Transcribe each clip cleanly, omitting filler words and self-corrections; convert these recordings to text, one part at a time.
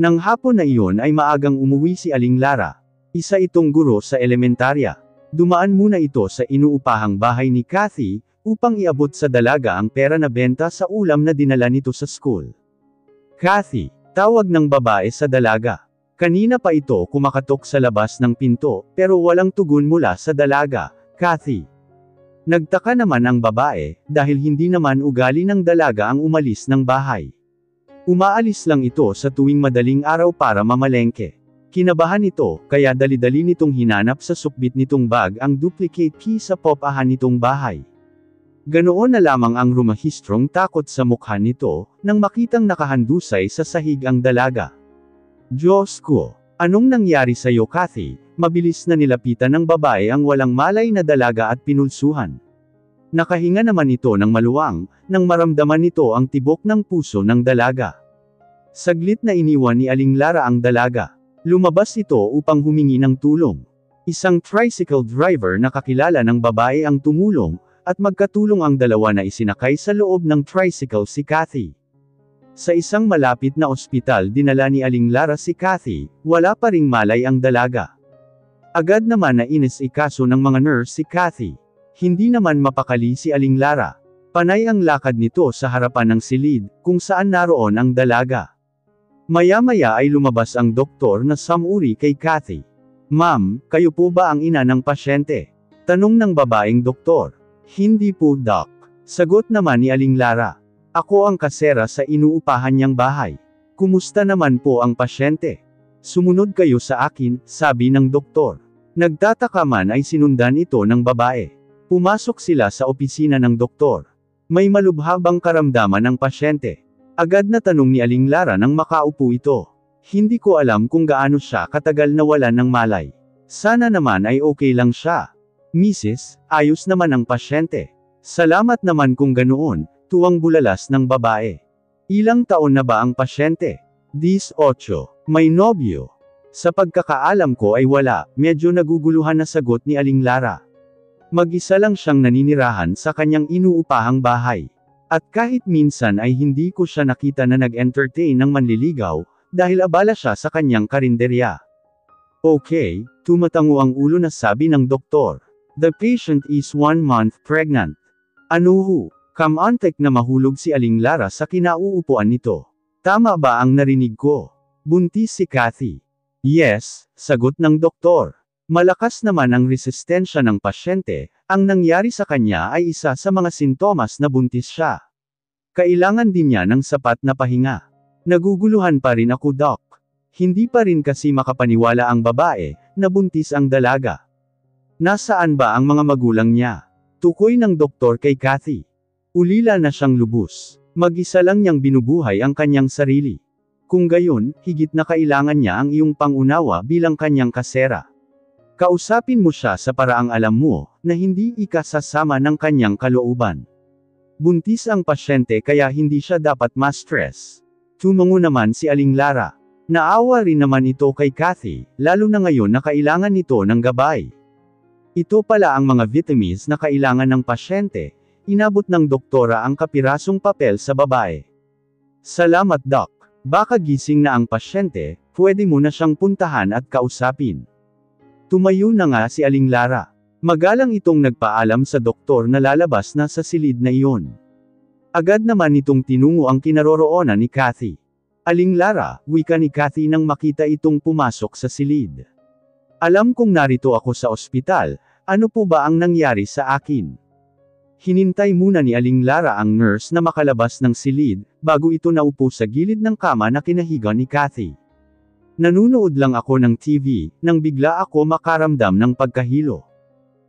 Nang hapon na iyon ay maagang umuwi si Aling Lara. Isa itong guro sa elementarya. Dumaan muna ito sa inuupahang bahay ni Kathy, upang iabot sa dalaga ang pera na benta sa ulam na dinala nito sa school. Kathy, tawag ng babae sa dalaga. Kanina pa ito kumakatok sa labas ng pinto, pero walang tugon mula sa dalaga. Kathy. Nagtaka naman ang babae, dahil hindi naman ugali ng dalaga ang umalis ng bahay. Umaalis lang ito sa tuwing madaling araw para mamalengke. Kinabahan ito, kaya dali-dali nitong hinanap sa sukbit nitong bag ang duplicate key sa popahan nitong bahay. Ganoon na lamang ang rumahistrong takot sa mukha nito, nang makitang nakahandusay sa sahig ang dalaga. Diyos ko! Anong nangyari sa'yo, Kathy? Mabilis na nilapitan ng babae ang walang malay na dalaga at pinulsuhan. Nakahinga naman ito ng maluwang, nang maramdaman nito ang tibok ng puso ng dalaga. Saglit na iniwan ni Aling Lara ang dalaga. Lumabas ito upang humingi ng tulong. Isang tricycle driver na kakilala ng babae ang tumulong, at magkatulong ang dalawa na isinakay sa loob ng tricycle si Kathy. Sa isang malapit na ospital dinala ni Aling Lara si Kathy, wala pa ring malay ang dalaga. Agad naman na inis-ikaso ng mga nurse si Kathy. Hindi naman mapakali si Aling Lara. Panay ang lakad nito sa harapan ng silid, kung saan naroon ang dalaga. Maya-maya ay lumabas ang doktor na samuri kay Kathy. Ma'am, kayo po ba ang ina ng pasyente? Tanong ng babaeng doktor. Hindi po, Doc. Sagot naman ni Aling Lara. Ako ang kasera sa inuupahan niyang bahay. Kumusta naman po ang pasyente? Sumunod kayo sa akin, sabi ng doktor. Nagtataka man ay sinundan ito ng babae. Pumasok sila sa opisina ng doktor. May malubhabang karamdaman ang pasyente. Agad na tanong ni Aling Lara nang makaupo ito. Hindi ko alam kung gaano siya katagal nawalan ng malay. Sana naman ay okay lang siya. Mrs., ayos naman ang pasyente. Salamat naman kung ganoon, tuwang bulalas ng babae. Ilang taon na ba ang pasyente? 18. May nobyo. Sa pagkakaalam ko ay wala, medyo naguguluhan na sagot ni Aling Lara. Mag-isa lang siyang naninirahan sa kanyang inuupahang bahay. At kahit minsan ay hindi ko siya nakita na nag-entertain ng manliligaw, dahil abala siya sa kanyang karinderya. Okay, tumatango ang ulo na sabi ng doktor. The patient is 1 month pregnant. Ano ho? Kamantek na mahulog si Aling Lara sa kinauupuan nito. Tama ba ang narinig ko? Buntis si Kathy. Yes, sagot ng doktor. Malakas naman ang resistensya ng pasyente, ang nangyari sa kanya ay isa sa mga sintomas na buntis siya. Kailangan din niya ng sapat na pahinga. Naguguluhan pa rin ako, Doc. Hindi pa rin kasi makapaniwala ang babae, na buntis ang dalaga. Nasaan ba ang mga magulang niya? Tukoy ng doktor kay Kathy. Ulila na siyang lubos. Mag-isa lang niyang binubuhay ang kanyang sarili. Kung gayon, higit na kailangan niya ang iyong pangunawa bilang kanyang kasera. Kausapin mo siya sa paraang alam mo, na hindi ikasasama ng kanyang kalooban. Buntis ang pasyente kaya hindi siya dapat ma-stress. Tumango naman si Aling Lara. Naawa rin naman ito kay Kathy, lalo na ngayon na kailangan nito ng gabay. Ito pala ang mga vitamins na kailangan ng pasyente. Inabot ng doktora ang kapirasong papel sa babae. Salamat, Doc. Baka gising na ang pasyente, pwede mo na siyang puntahan at kausapin. Tumayo na nga si Aling Lara. Magalang itong nagpaalam sa doktor na lalabas na sa silid na iyon. Agad naman itong tinungo ang kinaroroonan ni Kathy. Aling Lara, wika ni Kathy nang makita itong pumasok sa silid. Alam kong narito ako sa ospital, ano po ba ang nangyari sa akin? Hinintay muna ni Aling Lara ang nurse na makalabas ng silid, bago ito naupo sa gilid ng kama na kinahiga ni Kathy. Nanunood lang ako ng TV, nang bigla ako makaramdam ng pagkahilo.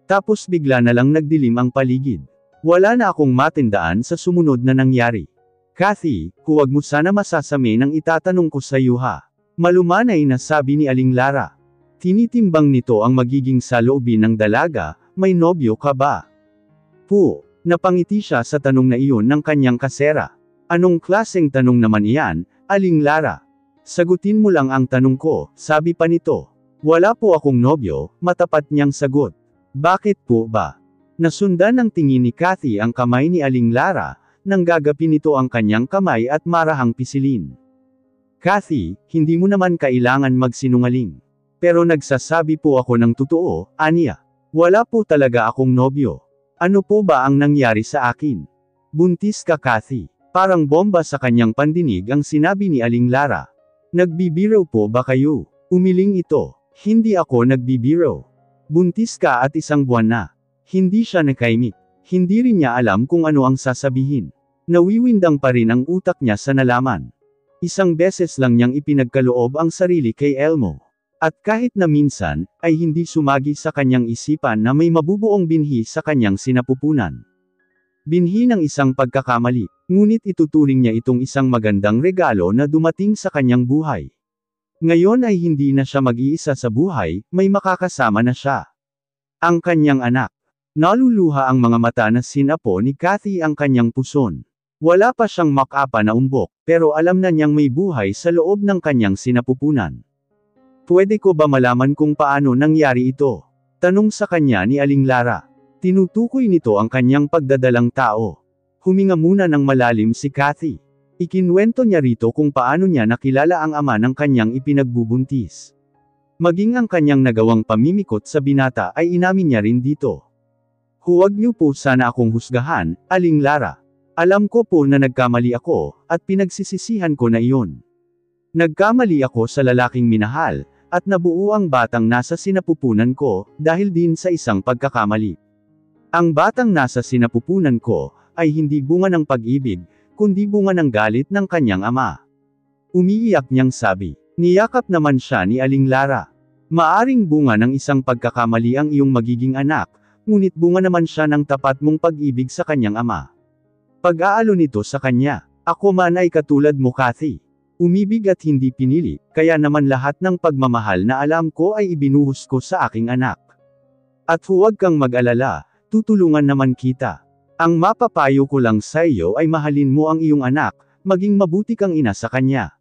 Tapos bigla na lang nagdilim ang paligid. Wala na akong matindaan sa sumunod na nangyari. Kathy, huwag mo sana masasame nang itatanong ko sa iyo ha. Malumanay na sabi ni Aling Lara. Tinitimbang nito ang magiging saloobin ng dalaga, may nobyo ka ba? Napangiti siya sa tanong na iyon ng kanyang kasera. Anong klaseng tanong naman iyan, Aling Lara? Sagutin mo lang ang tanong ko, sabi pa nito. Wala po akong nobyo, matapat niyang sagot. Bakit po ba? Nasundan ng tingin ni Kathy ang kamay ni Aling Lara, nang gagapin nito ang kanyang kamay at marahang pisilin. Kathy, hindi mo naman kailangan magsinungaling. Pero nagsasabi po ako ng totoo, aniya. Wala po talaga akong nobyo. Ano po ba ang nangyari sa akin? Buntis ka, Kathy. Parang bomba sa kanyang pandinig ang sinabi ni Aling Lara. Nagbibiro po ba kayo? Umiling ito. Hindi ako nagbibiro. Buntis ka at 1 buwan na. Hindi siya nakaimik. Hindi rin niya alam kung ano ang sasabihin. Nawiwindang pa rin ang utak niya sa nalaman. 1 beses lang niyang ipinagkaloob ang sarili kay Elmo. At kahit na minsan, ay hindi sumagi sa kanyang isipan na may mabubuong binhi sa kanyang sinapupunan. Binhi ng isang pagkakamali, ngunit ituturing niya itong isang magandang regalo na dumating sa kanyang buhay. Ngayon ay hindi na siya mag-iisa sa buhay, may makakasama na siya. Ang kanyang anak. Naluluha ang mga mata na sinapo ni Kathy ang kanyang puson. Wala pa siyang makapa na umbok, pero alam na niyang may buhay sa loob ng kanyang sinapupunan. Pwede ko ba malaman kung paano nangyari ito? Tanong sa kanya ni Aling Lara. Tinutukoy nito ang kanyang pagdadalang tao. Huminga muna ng malalim si Kathy. Ikinwento niya rito kung paano niya nakilala ang ama ng kanyang ipinagbubuntis. Maging ang kanyang nagawang pamimikot sa binata ay inamin niya rin dito. Huwag niyo po sana akong husgahan, Aling Lara. Alam ko po na nagkamali ako, at pinagsisisihan ko na iyon. Nagkamali ako sa lalaking minahal, at nabuo ang batang nasa sinapupunan ko, dahil din sa isang pagkakamali. Ang batang nasa sinapupunan ko, ay hindi bunga ng pag-ibig, kundi bunga ng galit ng kanyang ama. Umiiyak niyang sabi. Niyakap naman siya ni Aling Lara. Maaring bunga ng isang pagkakamali ang iyong magiging anak, ngunit bunga naman siya ng tapat mong pag-ibig sa kanyang ama. Pag-aalo nito sa kanya, ako man ay katulad mo, Kathy. Umibig at hindi pinili, kaya naman lahat ng pagmamahal na alam ko ay ibinuhos ko sa aking anak. At huwag kang mag-alala, tutulungan naman kita. Ang mapapayo ko lang sa iyo ay mahalin mo ang iyong anak, maging mabuti kang ina sa kanya.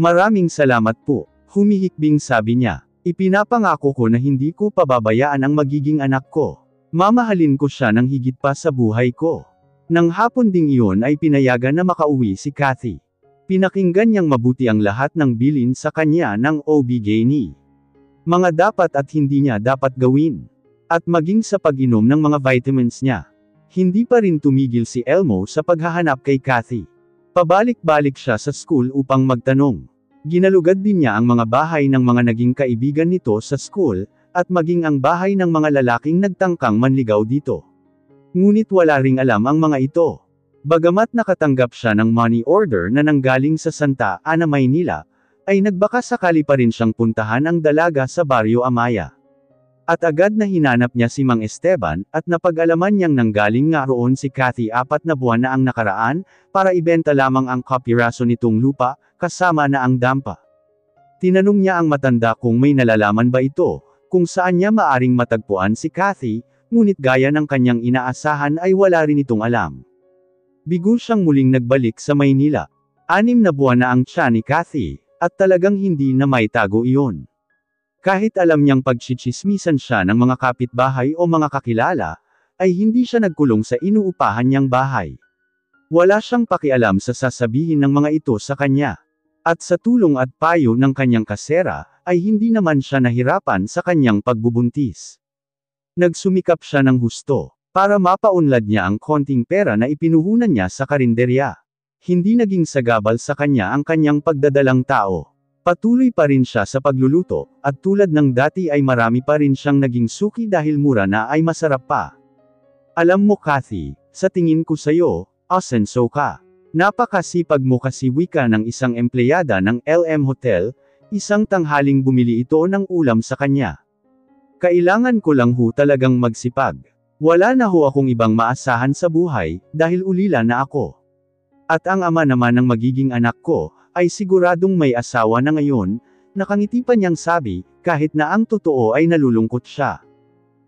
Maraming salamat po, humihikbing sabi niya. Ipinapangako ko na hindi ko pababayaan ang magiging anak ko. Mamahalin ko siya ng higit pa sa buhay ko. Nang hapon ding iyon ay pinayagan na makauwi si Kathy. Pinakinggan niyang mabuti ang lahat ng bilin sa kanya ng OB-GYN. Mga dapat at hindi niya dapat gawin. At maging sa pag-inom ng mga vitamins niya. Hindi pa rin tumigil si Elmo sa paghahanap kay Kathy. Pabalik-balik siya sa school upang magtanong. Ginalugad din niya ang mga bahay ng mga naging kaibigan nito sa school, at maging ang bahay ng mga lalaking nagtangkang manligaw dito. Ngunit wala ring alam ang mga ito. Bagamat nakatanggap siya ng money order na nanggaling sa Santa Ana, Maynila, ay nagbaka sakali pa rin siyang puntahan ang dalaga sa Barrio Amaya. At agad na hinanap niya si Mang Esteban, at napag-alaman niyang nanggaling nga roon si Kathy 4 na buwan na ang nakaraan, para ibenta lamang ang kapiraso nitong lupa, kasama na ang dampa. Tinanong niya ang matanda kung may nalalaman ba ito, kung saan niya maaring matagpuan si Kathy, ngunit gaya ng kanyang inaasahan ay wala rin itong alam. Bigo siyang muling nagbalik sa Maynila. 6 na buwan na ang tiyan ni Kathy, at talagang hindi na maitago iyon. Kahit alam niyang pagchichismisan siya ng mga kapitbahay o mga kakilala, ay hindi siya nagkulong sa inuupahan niyang bahay. Wala siyang pakialam sa sasabihin ng mga ito sa kanya. At sa tulong at payo ng kanyang kasera, ay hindi naman siya nahirapan sa kanyang pagbubuntis. Nagsumikap siya ng husto, para mapaunlad niya ang konting pera na ipinuhunan niya sa karinderya. Hindi naging sagabal sa kanya ang kanyang pagdadalang tao. Patuloy pa rin siya sa pagluluto, at tulad ng dati ay marami pa rin siyang naging suki dahil mura na ay masarap pa. Alam mo, Kathy, sa tingin ko sa'yo, asenso ka. Napakasipag mo kasi, wika ng isang empleyada ng LM Hotel, isang tanghaling bumili ito ng ulam sa kanya. Kailangan ko lang ho talagang magsipag. Wala na ho akong ibang maasahan sa buhay, dahil ulila na ako. At ang ama naman ng magiging anak ko, ay siguradong may asawa na ngayon, nakangiti pa niyang sabi, kahit na ang totoo ay nalulungkot siya.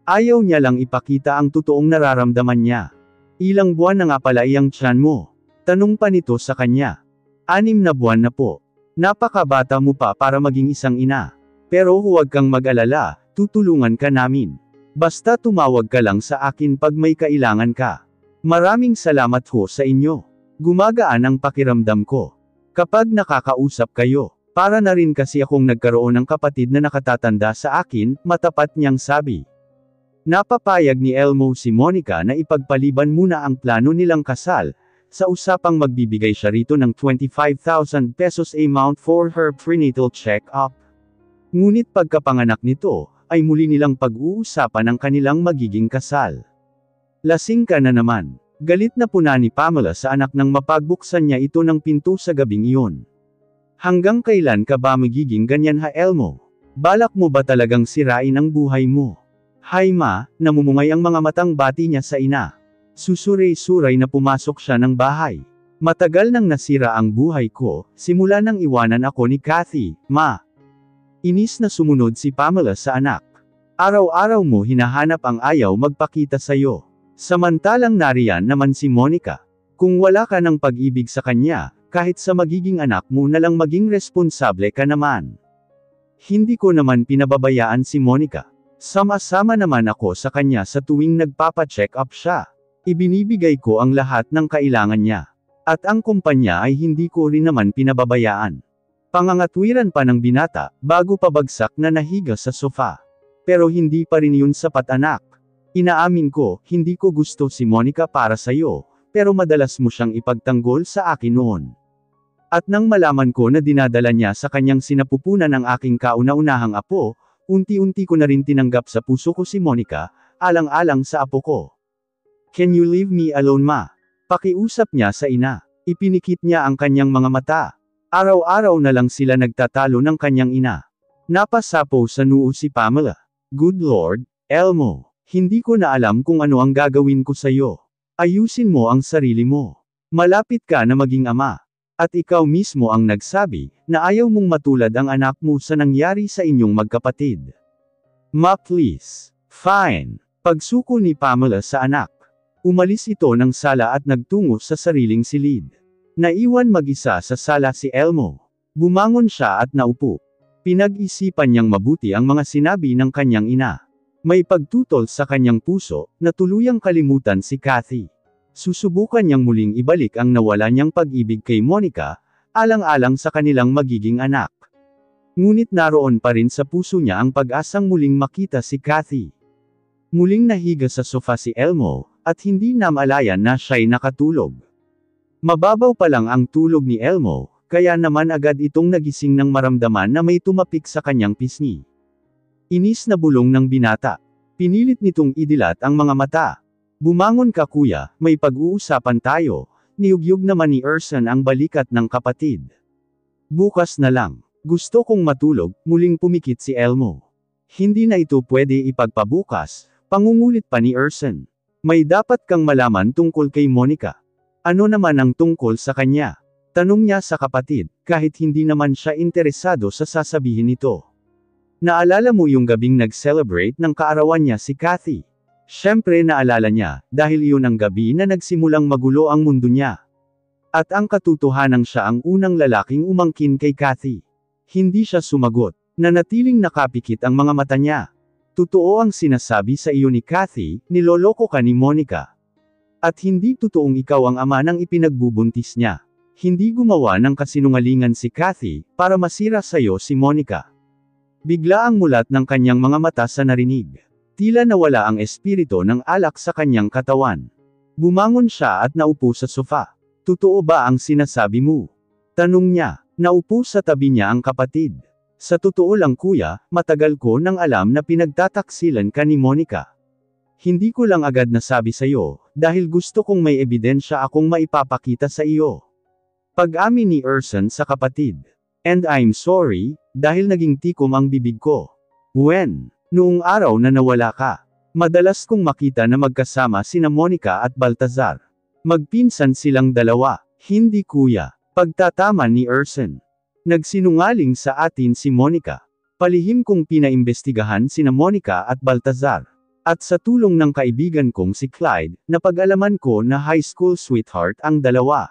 Ayaw niya lang ipakita ang totoong nararamdaman niya. Ilang buwan na nga pala iyang tiyan mo? Tanong pa nito sa kanya. 6 na buwan na po. Napakabata mo pa para maging isang ina. Pero huwag kang mag-alala, tutulungan ka namin. Basta tumawag ka lang sa akin pag may kailangan ka. Maraming salamat ho sa inyo. Gumagaan ang pakiramdam ko. Kapag nakakausap kayo, para na rin kasi akong nagkaroon ng kapatid na nakatatanda sa akin, matapat niyang sabi. Napapayag ni Elmo si Monica na ipagpaliban muna ang plano nilang kasal, sa usapang magbibigay siya rito ng 25,000 pesos amount for her prenatal check-up. Ngunit pagkapanganak nito, ay muli nilang pag-uusapan ang kanilang magiging kasal. Lasing ka na naman. Galit na puna ni Pamela sa anak nang mapagbuksan niya ito ng pinto sa gabing iyon. Hanggang kailan ka ba magiging ganyan ha Elmo? Balak mo ba talagang sirain ang buhay mo? Hay ma, namumungay ang mga matang bati niya sa ina. Susuray-suray na pumasok siya ng bahay. Matagal nang nasira ang buhay ko, simula nang iwanan ako ni Kathy, ma. Inis na sumunod si Pamela sa anak. Araw-araw mo hinahanap ang ayaw magpakita sa'yo. Samantalang nariyan naman si Monica. Kung wala ka ng pag-ibig sa kanya, kahit sa magiging anak mo na lang maging responsable ka naman. Hindi ko naman pinababayaan si Monica. Sama-sama naman ako sa kanya sa tuwing nagpapa-check up siya. Ibinibigay ko ang lahat ng kailangan niya. At ang kumpanya ay hindi ko rin naman pinababayaan. Pangangatwiran pa ng binata, bago pabagsak na nahiga sa sofa. Pero hindi pa rin yun sapat anak. Inaamin ko, hindi ko gusto si Monica para sa'yo, pero madalas mo siyang ipagtanggol sa akin noon. At nang malaman ko na dinadala niya sa kanyang sinapupunan ang aking kauna-unahang apo, unti-unti ko na rin tinanggap sa puso ko si Monica, alang-alang sa apo ko. Can you leave me alone ma? Pakiusap niya sa ina. Ipinikit niya ang kanyang mga mata. Araw-araw na lang sila nagtatalo ng kanyang ina. Napasapo sa noo si Pamela. Good Lord, Elmo. Hindi ko na alam kung ano ang gagawin ko sa'yo. Ayusin mo ang sarili mo. Malapit ka na maging ama. At ikaw mismo ang nagsabi, na ayaw mong matulad ang anak mo sa nangyari sa inyong magkapatid. Ma please. Fine. Pagsuko ni Pamela sa anak. Umalis ito ng sala at nagtungo sa sariling silid. Naiwan mag-isa sa sala si Elmo. Bumangon siya at naupo. Pinag-isipan niyang mabuti ang mga sinabi ng kanyang ina. May pagtutol sa kanyang puso, na tuluyang kalimutan si Kathy. Susubukan niyang muling ibalik ang nawala niyang pag-ibig kay Monica, alang-alang sa kanilang magiging anak. Ngunit naroon pa rin sa puso niya ang pag-asang muling makita si Kathy. Muling nahiga sa sofa si Elmo, at hindi namalayan na siya'y nakatulog. Mababaw pa lang ang tulog ni Elmo, kaya naman agad itong nagising nang maramdaman na may tumapik sa kanyang pisngi. Inis na bulong ng binata. Pinilit nitong idilat ang mga mata. Bumangon ka kuya, may pag-uusapan tayo. Niyugyug naman ni Ersan ang balikat ng kapatid. Bukas na lang. Gusto kong matulog, muling pumikit si Elmo. Hindi na ito pwede ipagpabukas, pangungulit pa ni Ersan. May dapat kang malaman tungkol kay Monica. Ano naman ang tungkol sa kanya? Tanong niya sa kapatid, kahit hindi naman siya interesado sa sasabihin nito. Naalala mo yung gabing nag-celebrate ng kaarawan niya si Kathy? Siyempre naalala niya, dahil iyon ang gabi na nagsimulang magulo ang mundo niya. At ang katotohanan siya ang unang lalaking umangkin kay Kathy. Hindi siya sumagot. Nanatiling nakapikit ang mga mata niya. Totoo ang sinasabi sa iyo ni Kathy, niloloko ka ni Monica. At hindi totoong ikaw ang ama ng ipinagbubuntis niya. Hindi gumawa ng kasinungalingan si Kathy, para masira sa iyo si Monica. Bigla ang mulat ng kanyang mga mata sa narinig. Tila nawala ang espiritu ng alak sa kanyang katawan. Bumangon siya at naupo sa sofa. Totoo ba ang sinasabi mo? Tanong niya. Naupo sa tabi niya ang kapatid. Sa totoo lang kuya, matagal ko nang alam na pinagtataksilan ka ni Monica. Hindi ko lang agad nasabi sa iyo, dahil gusto kong may ebidensya akong maipapakita sa iyo. Pag-amin ni Ersan sa kapatid. And I'm sorry, dahil naging tikom ang bibig ko. When? Noong araw na nawala ka. Madalas kong makita na magkasama sina Monica at Baltazar. Magpinsan silang dalawa. Hindi kuya. Pagtatama ni Ersan. Nagsinungaling sa atin si Monica. Palihim kong pinaimbestigahan sina Monica at Baltazar. At sa tulong ng kaibigan kong si Clyde, napag-alaman ko na high school sweetheart ang dalawa.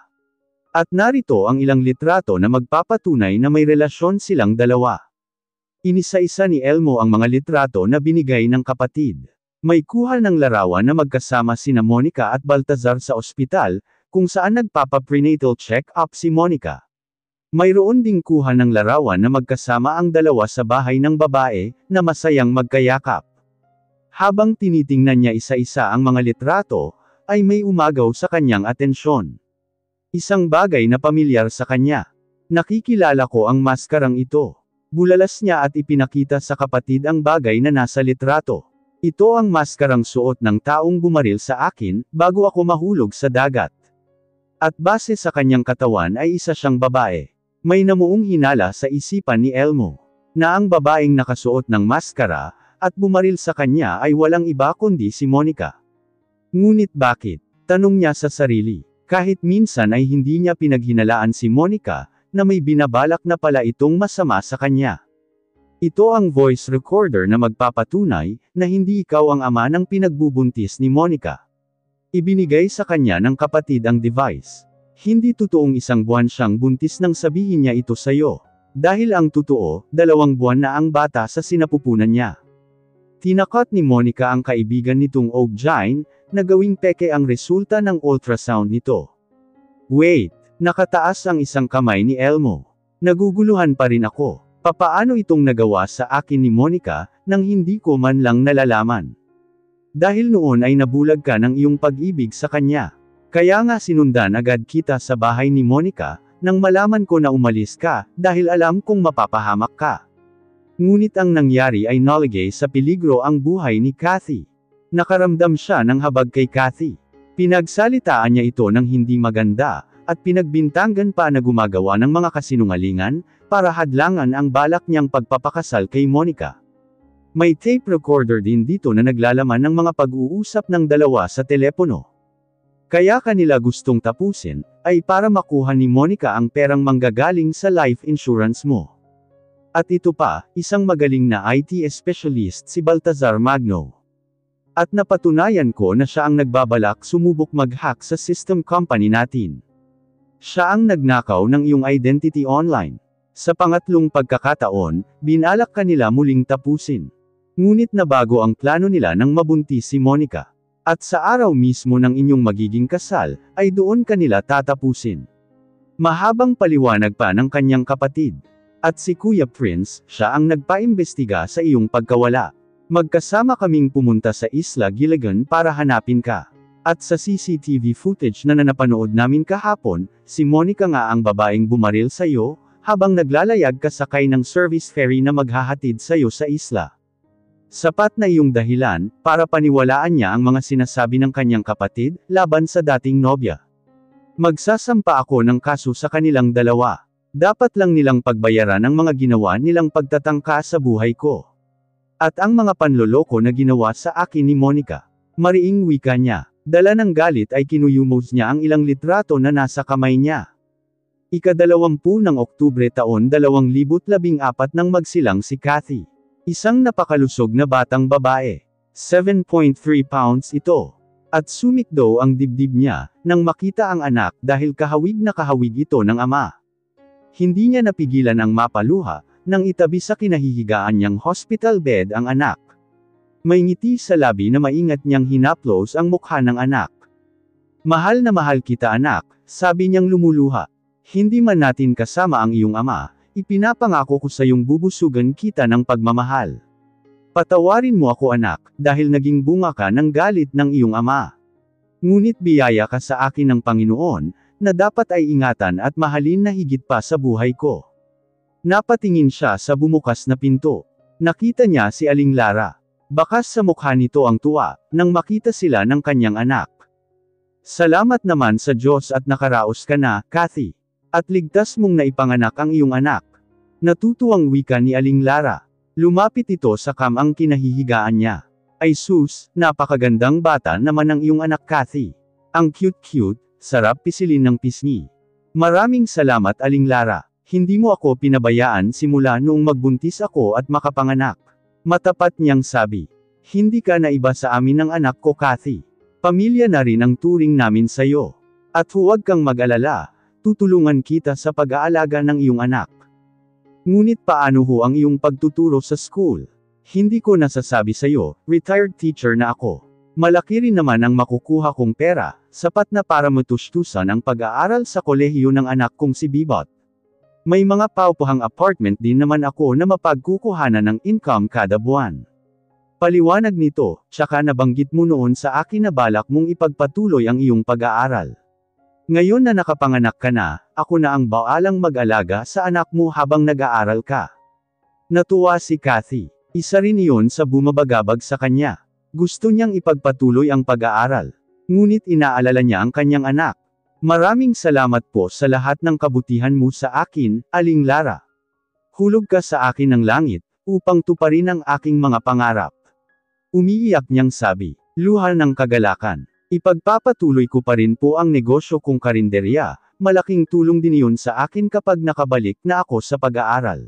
At narito ang ilang litrato na magpapatunay na may relasyon silang dalawa. Inisa-isa ni Elmo ang mga litrato na binigay ng kapatid. May kuha ng larawan na magkasama sina Monica at Baltazar sa ospital, kung saan nagpapa-prenatal check-up si Monica. Mayroon ding kuha ng larawan na magkasama ang dalawa sa bahay ng babae, na masayang magkayakap. Habang tinitingnan niya isa-isa ang mga litrato, ay may umagaw sa kanyang atensyon. Isang bagay na pamilyar sa kanya. Nakikilala ko ang maskarang ito. Bulalas niya at ipinakita sa kapatid ang bagay na nasa litrato. Ito ang maskarang suot ng taong bumaril sa akin, bago ako mahulog sa dagat. At base sa kanyang katawan ay isa siyang babae. May namuong hinala sa isipan ni Elmo, na ang babaeng nakasuot ng maskara, at bumaril sa kanya ay walang iba kundi si Monica. Ngunit bakit? Tanong niya sa sarili. Kahit minsan ay hindi niya pinaghinalaan si Monica, na may binabalak na pala itong masama sa kanya. Ito ang voice recorder na magpapatunay, na hindi ikaw ang ama ng pinagbubuntis ni Monica. Ibinigay sa kanya ng kapatid ang device. Hindi totoong 1 buwan siyang buntis nang sabihin niya ito sa'yo. Dahil ang totoo, 2 buwan na ang bata sa sinapupunan niya. Tinakot ni Monica ang kaibigan nitong Oak-Jine, na gawing peke ang resulta ng ultrasound nito. Wait, nakataas ang isang kamay ni Elmo. Naguguluhan pa rin ako. Papaano itong nagawa sa akin ni Monica, nang hindi ko man lang nalalaman? Dahil noon ay nabulag ka ng iyong pag-ibig sa kanya. Kaya nga sinundan agad kita sa bahay ni Monica, nang malaman ko na umalis ka, dahil alam kong mapapahamak ka. Ngunit ang nangyari ay nalagay sa peligro ang buhay ni Kathy. Nakaramdam siya ng habag kay Kathy. Pinagsalitaan niya ito ng hindi maganda, at pinagbintangan pa na gumagawa ng mga kasinungalingan, para hadlangan ang balak niyang pagpapakasal kay Monica. May tape recorder din dito na naglalaman ng mga pag-uusap ng dalawa sa telepono. Kaya kanila gustong tapusin, ay para makuha ni Monica ang perang manggagaling sa life insurance mo. At ito pa, isang magaling na IT specialist si Baltazar Magno. At napatunayan ko na siya ang nagbabalak sumubok mag-hack sa system company natin. Siya ang nagnakaw ng iyong identity online. Sa pangatlong pagkakataon, binalak kanila muling tapusin. Ngunit nabago ang plano nila nang mabuntis si Monica. At sa araw mismo ng inyong magiging kasal, ay doon kanila tatapusin. Mahabang paliwanag pa ng kanyang kapatid. At si Kuya Prince, siya ang nagpaimbestiga sa iyong pagkawala. Magkasama kaming pumunta sa Isla Gilligan para hanapin ka. At sa CCTV footage na napanood namin kahapon, si Monica nga ang babaeng bumaril sa iyo, habang naglalayag ka sakay ng service ferry na maghahatid sa iyo sa isla. Sapat na iyong dahilan, para paniwalaan niya ang mga sinasabi ng kanyang kapatid, laban sa dating nobya. Magsasampa ako ng kaso sa kanilang dalawa. Dapat lang nilang pagbayaran ang mga ginawa nilang pagtatangka sa buhay ko. At ang mga panloloko na ginawa sa akin ni Monica. Mariing wika niya. Dala ng galit ay kinuyumos niya ang ilang litrato na nasa kamay niya. Ika-20 ng Oktubre taon 2014 nang magsilang si Kathy. Isang napakalusog na batang babae. 7.3 pounds ito. At sumikdo ang dibdib niya, nang makita ang anak dahil kahawig na kahawig ito ng ama. Hindi niya napigilan ang mapaluha, nang itabi sa kinahihigaan niyang hospital bed ang anak. May ngiti sa labi na maingat niyang hinaplos ang mukha ng anak. Mahal na mahal kita anak, sabi niyang lumuluha. Hindi man natin kasama ang iyong ama, ipinapangako ko sa iyong bubusugan kita ng pagmamahal. Patawarin mo ako anak, dahil naging bunga ka ng galit ng iyong ama. Ngunit biyaya ka sa akin ng Panginoon, na dapat ay ingatan at mahalin na higit pa sa buhay ko. Napatingin siya sa bumukas na pinto. Nakita niya si Aling Lara. Bakas sa mukha nito ang tuwa, nang makita sila ng kanyang anak. Salamat naman sa Diyos at nakaraos ka na, Kathy. At ligtas mong naipanganak ang iyong anak. Natutuwang wika ni Aling Lara. Lumapit ito sa kamang kinahihigaan niya. Ay sus, napakagandang bata naman ang iyong anak Kathy. Ang cute-cute, sarap pisilin ng pisngi. Maraming salamat Aling Lara. Hindi mo ako pinabayaan simula noong magbuntis ako at makapanganak. Matapat niyang sabi. Hindi ka na iba sa amin ng anak ko Kathy. Pamilya na rin ang turing namin sa'yo. At huwag kang mag-alala. Tutulungan kita sa pag-aalaga ng iyong anak. Ngunit paano ho ang iyong pagtuturo sa school? Hindi ko nasasabi sa iyo, retired teacher na ako. Malaki rin naman ang makukuha kong pera, sapat na para matustusan ang pag-aaral sa kolehiyo ng anak kong si Bibot. May mga paupuhang apartment din naman ako na mapagkukuhanan ng income kada buwan. Paliwanag nito, tsaka nabanggit mo noon sa akin na balak mong ipagpatuloy ang iyong pag-aaral. Ngayon na nakapanganak ka na, ako na ang baalang mag-alaga sa anak mo habang nag-aaral ka. Natuwa si Kathy. Isa rin iyon sa bumabagabag sa kanya. Gusto niyang ipagpatuloy ang pag-aaral. Ngunit inaalala niya ang kanyang anak. Maraming salamat po sa lahat ng kabutihan mo sa akin, Aling Lara. Hulog ka sa akin ng langit, upang tuparin ang aking mga pangarap. Umiiyak niyang sabi, luha ng kagalakan. Ipagpapatuloy ko pa rin po ang negosyo kong karinderya, malaking tulong din iyon sa akin kapag nakabalik na ako sa pag-aaral.